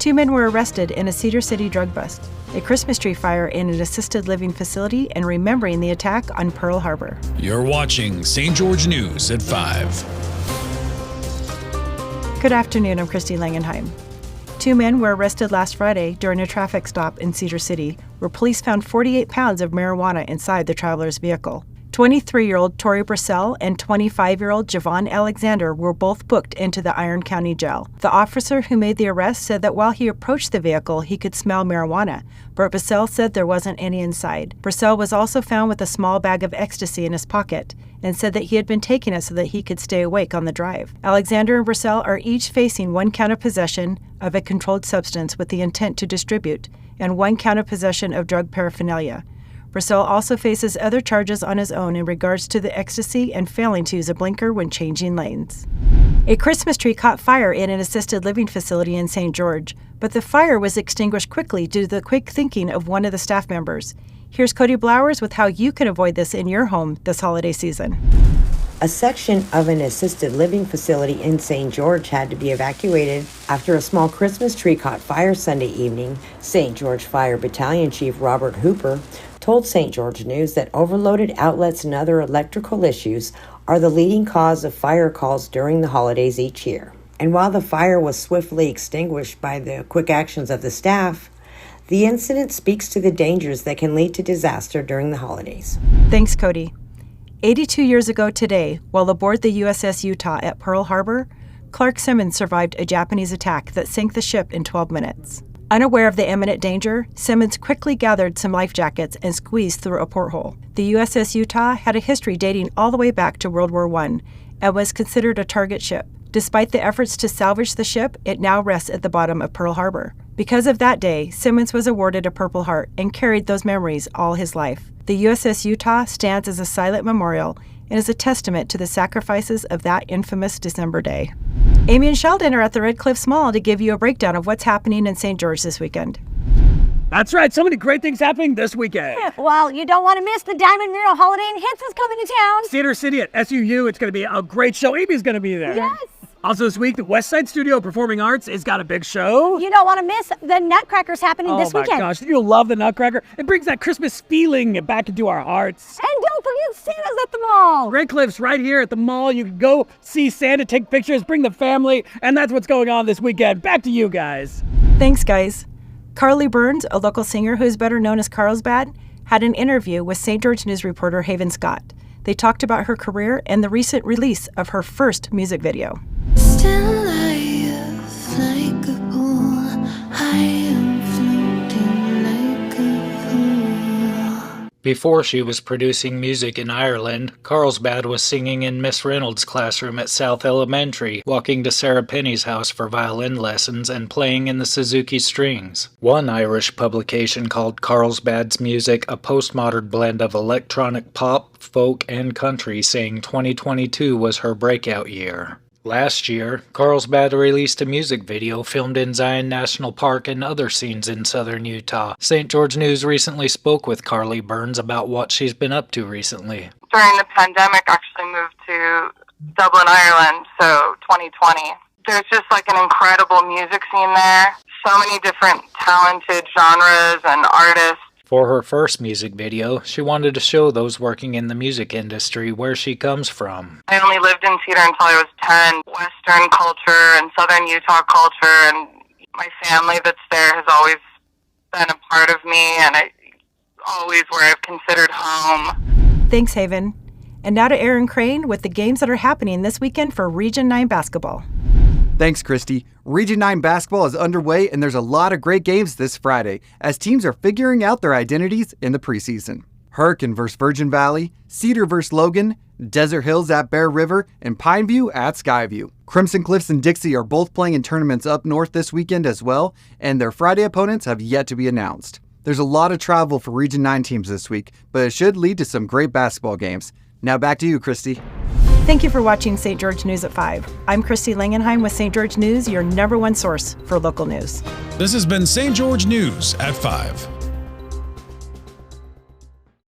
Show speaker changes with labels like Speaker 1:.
Speaker 1: 2 men were arrested in a Cedar City drug bust, a Christmas tree fire in an assisted living facility, and remembering the attack on Pearl Harbor.
Speaker 2: You're watching St. George News at 5.
Speaker 1: Good afternoon, I'm Christy Langenheim. 2 men were arrested last Friday during a traffic stop in Cedar City, where police found 48 pounds of marijuana inside the traveler's vehicle. 23-year-old Tori Brissell and 25-year-old Javon Alexander were both booked into the Iron County Jail. The officer who made the arrest said that while he approached the vehicle, he could smell marijuana, but Brissell said there wasn't any inside. Brissell was also found with a small bag of ecstasy in his pocket and said that he had been taking it so that he could stay awake on the drive. Alexander and Brissell are each facing 1 count of possession of a controlled substance with the intent to distribute and 1 count of possession of drug paraphernalia. Brissell also faces other charges on his own in regards to the ecstasy and failing to use a blinker when changing lanes. A Christmas tree caught fire in an assisted living facility in St. George, but the fire was extinguished quickly due to the quick thinking of one of the staff members. Here's Cody Blowers with how you can avoid this in your home this holiday season.
Speaker 3: A section of an assisted living facility in St. George had to be evacuated after a small Christmas tree caught fire Sunday evening. St. George Fire Battalion Chief Robert Hooper told St. George News that overloaded outlets and other electrical issues are the leading cause of fire calls during the holidays each year. And while the fire was swiftly extinguished by the quick actions of the staff, the incident speaks to the dangers that can lead to disaster during the holidays.
Speaker 1: Thanks, Cody. 82 years ago today, while aboard the USS Utah at Pearl Harbor, Clark Simmons survived a Japanese attack that sank the ship in 12 minutes. Unaware of the imminent danger, Simmons quickly gathered some life jackets and squeezed through a porthole. The USS Utah had a history dating all the way back to World War I and was considered a target ship. Despite the efforts to salvage the ship, it now rests at the bottom of Pearl Harbor. Because of that day, Simmons was awarded a Purple Heart and carried those memories all his life. The USS Utah stands as a silent memorial and is a testament to the sacrifices of that infamous December day. Amy and Sheldon are at the Red Cliffs Mall to give you a breakdown of what's happening in St. George this weekend.
Speaker 4: That's right, so many great things happening this weekend.
Speaker 5: Well, you don't want to miss the Diamond Mural Holiday and Hits is coming to town.
Speaker 4: Cedar City at SUU, it's going to be a great show. Amy's going to be there.
Speaker 5: Yes.
Speaker 4: Also this week, the West Side Studio Performing Arts has got a big show.
Speaker 5: You don't want to miss the Nutcrackers happening this weekend.
Speaker 4: Oh my gosh, you'll love the Nutcracker. It brings that Christmas feeling back into our hearts.
Speaker 5: And don't forget Santa's at the mall.
Speaker 4: Red Cliffs right here at the mall. You can go see Santa, take pictures, bring the family, and that's what's going on this weekend. Back to you guys.
Speaker 1: Thanks, guys. Carly Burns, a local singer who is better known as Carlsbad, had an interview with St. George News reporter Haven Scott. They talked about her career and the recent release of her first music video.
Speaker 6: Still life like a pool, I am floating like a fool.
Speaker 7: Before she was producing music in Ireland, Carlsbad was singing in Miss Reynolds' classroom at South Elementary, walking to Sarah Penny's house for violin lessons, and playing in the Suzuki Strings. One Irish publication called Carlsbad's music a postmodern blend of electronic pop, folk, and country, saying 2022 was her breakout year. Last year, Carlsbad released a music video filmed in Zion National Park and other scenes in southern Utah. St. George News recently spoke with Carly Burns about what she's been up to recently.
Speaker 8: During the pandemic, I actually moved to Dublin, Ireland, so 2020. There's just like an incredible music scene there. So many different talented genres and artists.
Speaker 7: For her first music video, she wanted to show those working in the music industry where she comes from.
Speaker 8: I only lived in Cedar until I was 10. Western culture and Southern Utah culture, and my family that's there has always been a part of me, and always where I've considered home.
Speaker 1: Thanks, Haven. And now to Aaron Crane with the games that are happening this weekend for Region 9 basketball.
Speaker 9: Thanks, Christy. Region 9 basketball is underway, and there's a lot of great games this Friday as teams are figuring out their identities in the preseason. Hurricane vs. Virgin Valley, Cedar vs. Logan, Desert Hills at Bear River, and Pineview at Skyview. Crimson Cliffs and Dixie are both playing in tournaments up north this weekend as well, and their Friday opponents have yet to be announced. There's a lot of travel for Region 9 teams this week, but it should lead to some great basketball games. Now back to you, Christy.
Speaker 1: Thank you for watching St. George News at 5. I'm Christy Langenheim with St. George News, your #1 source for local news.
Speaker 2: This has been St. George News at 5.